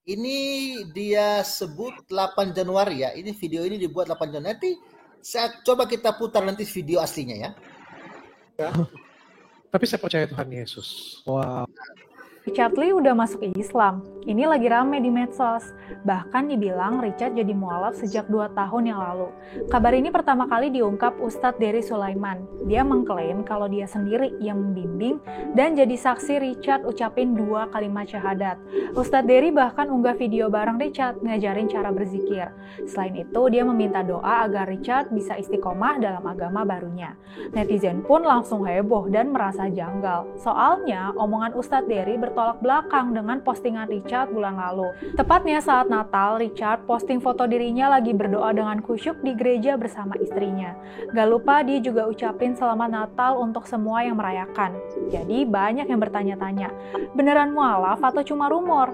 Ini dia sebut 8 Januari ya. Ini video ini dibuat 8 Januari. Nanti coba kita putar nanti video aslinya ya. Tapi saya percaya Tuhan Yesus. Wow. Richard Lee udah masuk Islam. Ini lagi rame di medsos. Bahkan dibilang Richard jadi mualaf sejak 2 tahun yang lalu. Kabar ini pertama kali diungkap Ustadz Dery Sulaiman. Dia mengklaim kalau dia sendiri yang membimbing dan jadi saksi Richard ucapin 2 kalimat syahadat. Ustadz Dery bahkan unggah video bareng Richard ngajarin cara berzikir. Selain itu, dia meminta doa agar Richard bisa istiqomah dalam agama barunya. Netizen pun langsung heboh dan merasa janggal. Soalnya, omongan Ustadz Dery bertolak belakang dengan postingan Richard bulan lalu. Tepatnya saat Natal, Richard posting foto dirinya lagi berdoa dengan khusyuk di gereja bersama istrinya. Gak lupa dia juga ucapin selamat Natal untuk semua yang merayakan. Jadi banyak yang bertanya-tanya, beneran mualaf atau cuma rumor?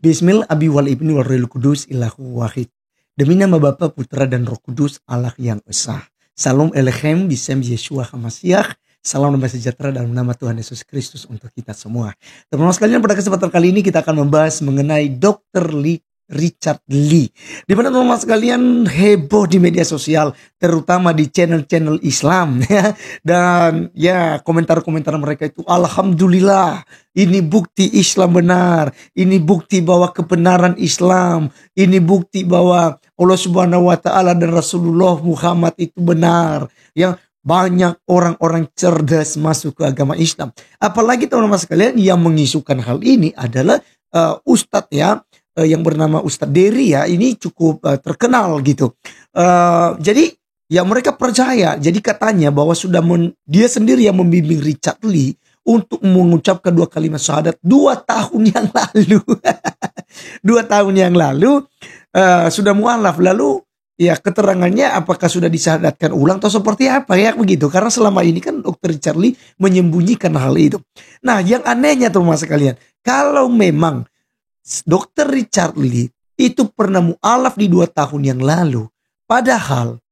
Bismillah abi wal ibni wal rohil kudus ilahu wahid. Demi nama Bapa, Putra dan Roh Kudus, Allah yang esa. Salam elechem bisem Yeshua HaMashiach. Salam damai sejahtera dalam nama Tuhan Yesus Kristus untuk kita semua. Teman-teman sekalian, pada kesempatan kali ini kita akan membahas mengenai Dr. Richard Lee. Di mana teman-teman sekalian heboh di media sosial, terutama di channel-channel Islam ya. Dan ya, komentar-komentar mereka itu alhamdulillah, ini bukti Islam benar, ini bukti bahwa kebenaran Islam, ini bukti bahwa Allah Subhanahu wa taala dan Rasulullah Muhammad itu benar. Yang banyak orang-orang cerdas masuk ke agama Islam. Apalagi teman-teman sekalian yang mengisukan hal ini adalah Ustadz ya, yang bernama Ustadz Dery ya, ini cukup terkenal gitu. Jadi ya mereka percaya. Jadi katanya bahwa dia sendiri yang membimbing Richard Lee untuk mengucapkan 2 kalimat syahadat 2 tahun yang lalu. 2 tahun yang lalu sudah mualaf. Lalu ya keterangannya apakah sudah disyahadatkan ulang atau seperti apa ya begitu. Karena selama ini kan Dr. Richard Lee menyembunyikan hal itu. Nah, yang anehnya teman-teman sekalian, kalau memang Dr. Richard Lee itu pernah mualaf di 2 tahun yang lalu, padahal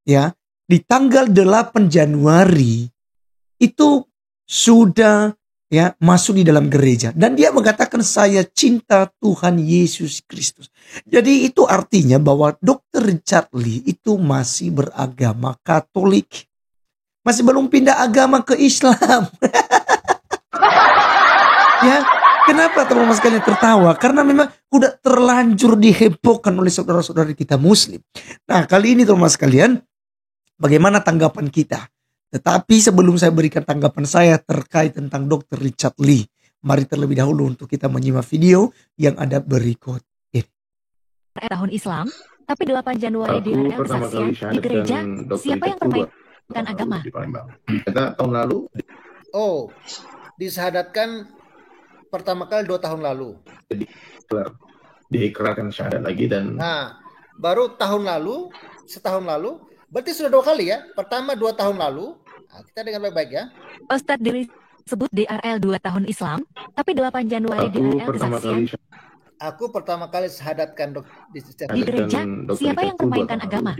ya di tanggal 8 Januari itu sudah ya masuk di dalam gereja dan dia mengatakan saya cinta Tuhan Yesus Kristus. Jadi itu artinya bahwa Dr. Richard Lee itu masih beragama Katolik. Masih belum pindah agama ke Islam. Ya, kenapa teman-teman sekalian tertawa? Karena memang udah terlanjur dihebohkan oleh saudara-saudara kita Muslim. Nah, kali ini teman-teman sekalian, bagaimana tanggapan kita? Tetapi sebelum saya berikan tanggapan saya terkait tentang Dr. Richard Lee, mari terlebih dahulu untuk kita menyimak video yang ada berikut ini. Tahun Islam, tapi 8 Januari diadakan kesaksian di gereja. Siapa yang permainkan agama? Kita tahun lalu. Oh, disahadatkan pertama kali 2 tahun lalu. Diikrarkan syahadat lagi dan. Nah, baru setahun lalu, berarti sudah 2 kali ya. Pertama 2 tahun lalu. Nah, kita dengar baik-baik ya. Ustadz Dery sebut DRL 2 tahun Islam, tapi 8 Januari diadakan kesaksian. Aku pertama kali sahadatkan di gereja. Siapa yang permainkan agama?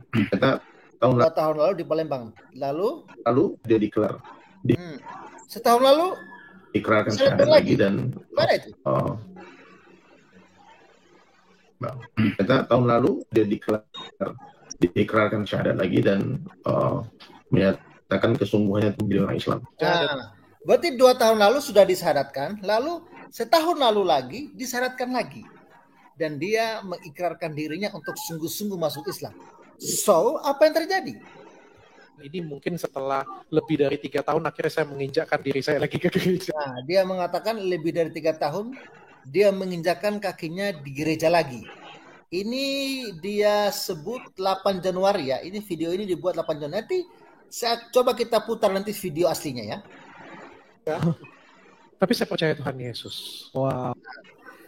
Kita 2 tahun lalu di Palembang. Lalu dia diklar. Setahun lalu ikrarkan syahadat lagi dan. Mana itu? Kita tahun lalu dia diikrarkan syahadat lagi dan menyatakan kesungguhannya menjadi orang Islam. Nah, berarti 2 tahun lalu sudah disyahadatkan, lalu setahun lalu lagi disyahadatkan lagi. Dan dia mengikrarkan dirinya untuk sungguh-sungguh masuk Islam. So, apa yang terjadi? Ini mungkin setelah lebih dari 3 tahun akhirnya saya menginjakkan diri saya lagi ke gereja. Nah, dia mengatakan lebih dari 3 tahun dia menginjakkan kakinya di gereja lagi. Ini dia sebut 8 Januari ya. Ini video ini dibuat 8 Januari. Nanti coba kita putar nanti video aslinya ya. Tapi saya percaya Tuhan Yesus. Wow.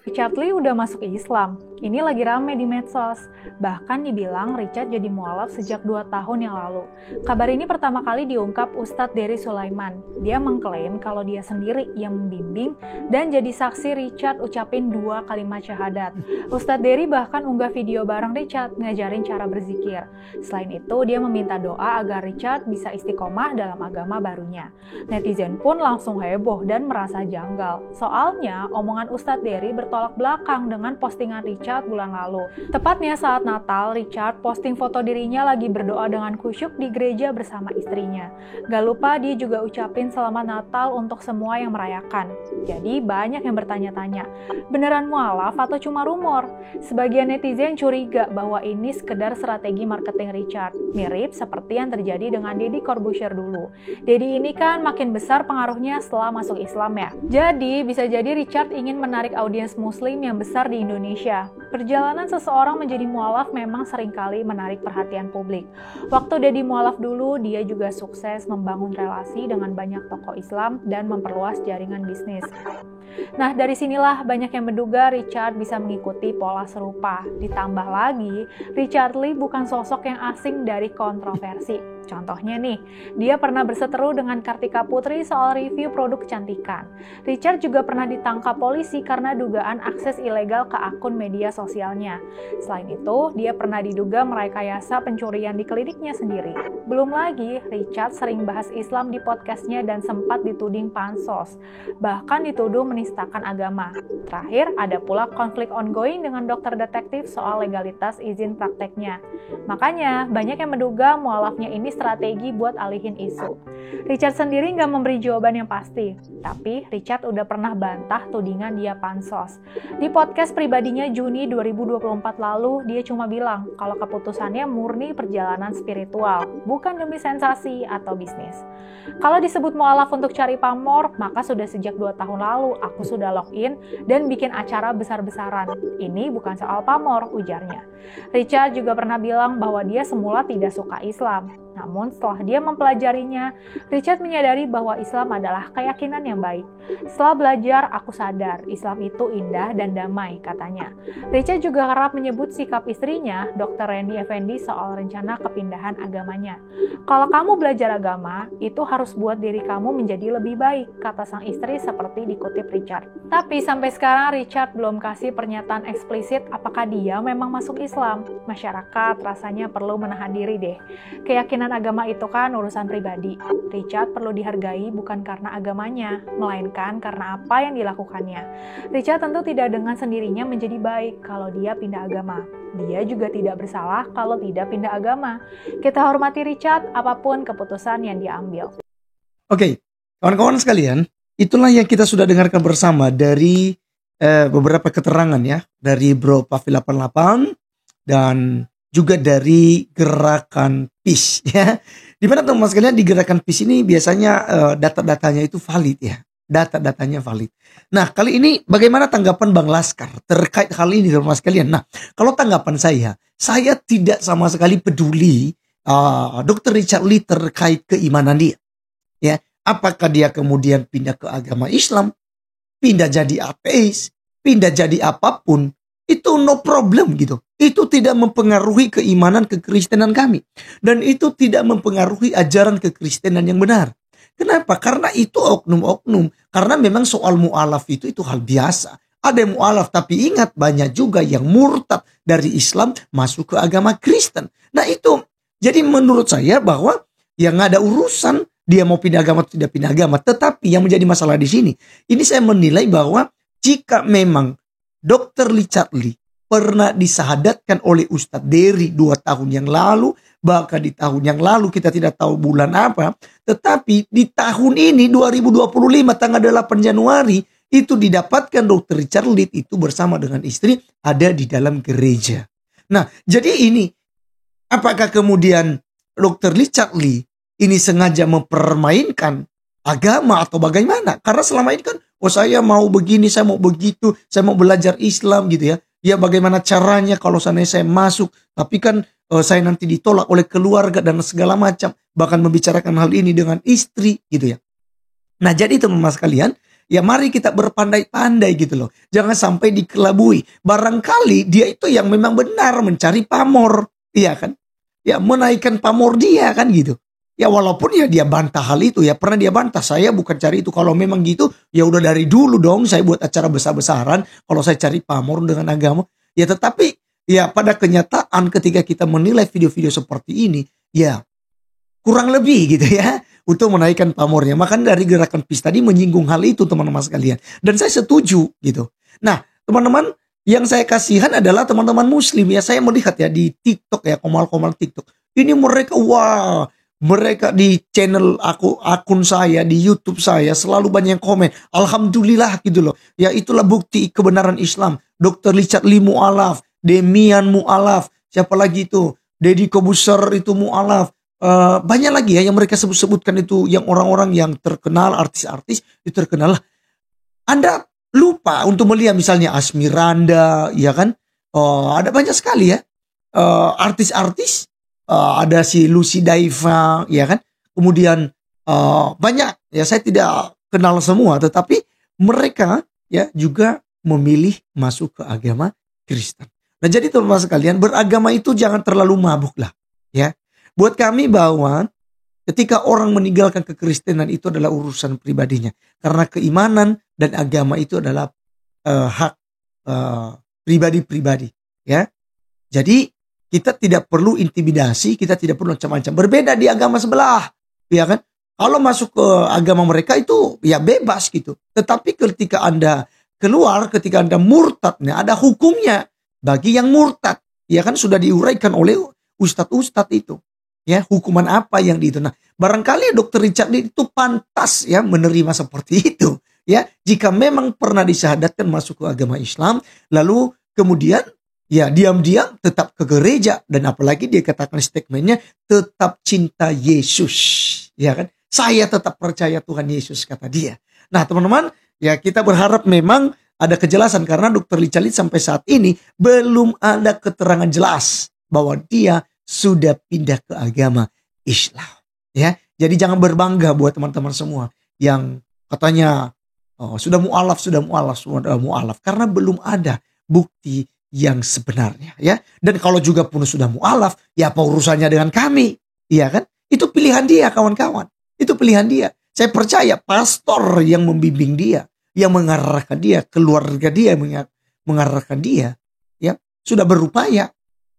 Richard Lee udah masuk Islam. Ini lagi rame di medsos. Bahkan dibilang Richard jadi mualaf sejak 2 tahun yang lalu. Kabar ini pertama kali diungkap Ustadz Dery Sulaiman. Dia mengklaim kalau dia sendiri yang membimbing dan jadi saksi Richard ucapin 2 kalimat syahadat. Ustadz Dery bahkan unggah video bareng Richard ngajarin cara berzikir. Selain itu, dia meminta doa agar Richard bisa istiqomah dalam agama barunya. Netizen pun langsung heboh dan merasa janggal. Soalnya, omongan Ustadz Dery bertolak belakang dengan postingan Richard bulan lalu. Tepatnya saat Natal, Richard posting foto dirinya lagi berdoa dengan khusyuk di gereja bersama istrinya. Gak lupa dia juga ucapin selamat Natal untuk semua yang merayakan. Jadi banyak yang bertanya-tanya, beneran mualaf atau cuma rumor? Sebagian netizen curiga bahwa ini sekedar strategi marketing Richard. Mirip seperti yang terjadi dengan Deddy Corbuzier dulu. Deddy ini kan makin besar pengaruhnya setelah masuk Islam ya. Jadi bisa jadi Richard ingin menarik audiens muslim yang besar di Indonesia. Perjalanan seseorang menjadi mualaf memang seringkali menarik perhatian publik. Waktu Deddy mualaf dulu, dia juga sukses membangun relasi dengan banyak tokoh Islam dan memperluas jaringan bisnis. Nah, dari sinilah banyak yang menduga Richard bisa mengikuti pola serupa. Ditambah lagi, Richard Lee bukan sosok yang asing dari kontroversi. Contohnya nih, dia pernah berseteru dengan Kartika Putri soal review produk kecantikan. Richard juga pernah ditangkap polisi karena dugaan akses ilegal ke akun media sosialnya. Selain itu, dia pernah diduga merekayasa pencurian di kliniknya sendiri. Belum lagi, Richard sering bahas Islam di podcastnya dan sempat dituding pansos. Bahkan dituduh menistakan agama. Terakhir, ada pula konflik ongoing dengan dokter detektif soal legalitas izin prakteknya. Makanya, banyak yang menduga mualafnya ini strategi buat alihin isu. Richard sendiri nggak memberi jawaban yang pasti, tapi Richard udah pernah bantah tudingan dia pansos. Di podcast pribadinya Juni 2024 lalu, dia cuma bilang kalau keputusannya murni perjalanan spiritual, bukan demi sensasi atau bisnis. Kalau disebut mualaf untuk cari pamor, maka sudah sejak 2 tahun lalu aku sudah login dan bikin acara besar-besaran. Ini bukan soal pamor, ujarnya. Richard juga pernah bilang bahwa dia semula tidak suka Islam. Namun setelah dia mempelajarinya, Richard menyadari bahwa Islam adalah keyakinan yang baik. Setelah belajar, aku sadar Islam itu indah dan damai, katanya. Richard juga kerap menyebut sikap istrinya, Dr. Randy Effendi, soal rencana kepindahan agamanya. Kalau kamu belajar agama, itu harus buat diri kamu menjadi lebih baik, kata sang istri seperti dikutip Richard. Tapi sampai sekarang Richard belum kasih pernyataan eksplisit apakah dia memang masuk Islam. Masyarakat rasanya perlu menahan diri deh. Keyakinan agama itu kan urusan pribadi. Richard perlu dihargai bukan karena agamanya, melainkan karena apa yang dilakukannya. Richard tentu tidak dengan sendirinya menjadi baik kalau dia pindah agama. Dia juga tidak bersalah kalau tidak pindah agama. Kita hormati Richard apapun keputusan yang diambil. Oke, kawan-kawan sekalian, itulah yang kita sudah dengarkan bersama dari beberapa keterangan ya, dari Bro Pavi 88 dan juga dari gerakan PIS ya. Dimana teman-teman sekalian di gerakan PIS ini biasanya data-datanya itu valid ya. Data-datanya valid. Nah, kali ini bagaimana tanggapan Bang Laskar terkait hal ini teman-teman sekalian? Nah, kalau tanggapan saya tidak sama sekali peduli Dr. Richard Lee terkait keimanan dia. Ya, apakah dia kemudian pindah ke agama Islam, pindah jadi ateis, pindah jadi apapun, itu no problem gitu. Itu tidak mempengaruhi keimanan kekristenan kami. Dan itu tidak mempengaruhi ajaran kekristenan yang benar. Kenapa? Karena itu oknum-oknum. Karena memang soal mu'alaf itu hal biasa. Ada yang mu'alaf, tapi ingat banyak juga yang murtad dari Islam masuk ke agama Kristen. Nah itu, jadi menurut saya bahwa yang ada urusan dia mau pindah agama atau tidak pindah agama. Tetapi yang menjadi masalah di sini, ini saya menilai bahwa jika memang Dr. Richard Lee pernah disahadatkan oleh Ustadz Dery 2 tahun yang lalu, bahkan di tahun yang lalu kita tidak tahu bulan apa, tetapi di tahun ini 2025 tanggal 8 Januari itu didapatkan Dr. Richard Lee itu bersama dengan istri ada di dalam gereja. Nah, jadi ini apakah kemudian Dr. Richard Lee ini sengaja mempermainkan agama atau bagaimana? Karena selama ini kan, saya mau begini, saya mau begitu, saya mau belajar Islam gitu ya. Ya bagaimana caranya kalau saya masuk, tapi kan saya nanti ditolak oleh keluarga dan segala macam. Bahkan membicarakan hal ini dengan istri gitu ya. Nah jadi teman-teman sekalian, Ya mari kita berpandai-pandai gitu loh. Jangan sampai dikelabui. Barangkali dia itu yang memang benar mencari pamor. Iya kan? Ya menaikkan pamor dia kan gitu. Ya walaupun ya dia bantah hal itu ya. Pernah dia bantah, saya bukan cari itu. Kalau memang gitu ya udah dari dulu dong saya buat acara besar-besaran. Kalau saya cari pamor dengan agama. Ya tetapi ya pada kenyataan ketika kita menilai video-video seperti ini. Ya kurang lebih gitu ya. Untuk menaikkan pamornya. Makanya dari gerakan PIS tadi menyinggung hal itu teman-teman sekalian. Dan saya setuju gitu. Nah teman-teman yang saya kasihan adalah teman-teman muslim ya. Saya melihat ya di TikTok ya. Komal-komal TikTok. Ini mereka wah. Mereka di channel akun saya, di YouTube saya selalu banyak yang komen. Alhamdulillah gitu loh. Ya itulah bukti kebenaran Islam. Dr. Richard Lee mu'alaf, Demian mu'alaf, siapa lagi itu? Deddy Kobuser itu mu'alaf. Banyak lagi ya yang mereka sebutkan itu, yang orang-orang yang terkenal, artis-artis itu terkenal. Anda lupa untuk melihat misalnya Asmiranda, ya kan? Ada banyak sekali ya artis-artis. Ada si Lucy Daiva, ya kan? Kemudian banyak ya, saya tidak kenal semua, tetapi mereka ya juga memilih masuk ke agama Kristen. Nah jadi teman-teman sekalian, beragama itu jangan terlalu mabuk lah, ya. Buat kami bahwa ketika orang meninggalkan kekristenan itu adalah urusan pribadinya, karena keimanan dan agama itu adalah hak pribadi-pribadi, ya. Jadi kita tidak perlu intimidasi, kita tidak perlu macam-macam. Berbeda di agama sebelah, ya kan? Kalau masuk ke agama mereka itu ya bebas gitu. Tetapi ketika Anda keluar, ketika Anda murtad, ada hukumnya bagi yang murtad. Ya kan sudah diuraikan oleh ustadz-ustadz itu. Ya, hukuman apa yang di itu. Nah, barangkali Dr. Richard Lee itu pantas ya menerima seperti itu. Ya, jika memang pernah disyahadatkan masuk ke agama Islam, lalu kemudian ya diam-diam tetap ke gereja. Dan apalagi dia katakan statementnya tetap cinta Yesus. Ya kan? Saya tetap percaya Tuhan Yesus, kata dia. Nah teman-teman, ya kita berharap memang ada kejelasan. Karena Dr. Richard Lee sampai saat ini belum ada keterangan jelas bahwa dia sudah pindah ke agama Islam. Ya, jadi jangan berbangga buat teman-teman semua yang katanya sudah mu'alaf. Karena belum ada bukti yang sebenarnya, ya. Dan kalau juga pun sudah mu'alaf, ya apa urusannya dengan kami, iya kan? Itu pilihan dia, kawan-kawan. Itu pilihan dia. Saya percaya pastor yang membimbing dia, yang mengarahkan dia, keluarga dia yang mengarahkan dia, ya sudah berupaya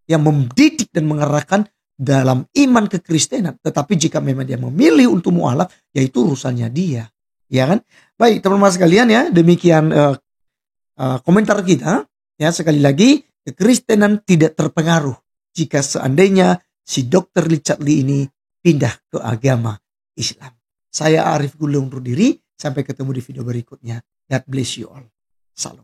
yang mendidik dan mengarahkan dalam iman kekristenan. Tetapi jika memang dia memilih untuk mu'alaf, ya itu urusannya dia, ya kan? Baik teman-teman sekalian ya, demikian komentar kita. Ya, sekali lagi, kekristenan tidak terpengaruh jika seandainya si Dr. Richard Lee ini pindah ke agama Islam. Saya Arif Gulung undur diri. Sampai ketemu di video berikutnya. God bless you all. Salam.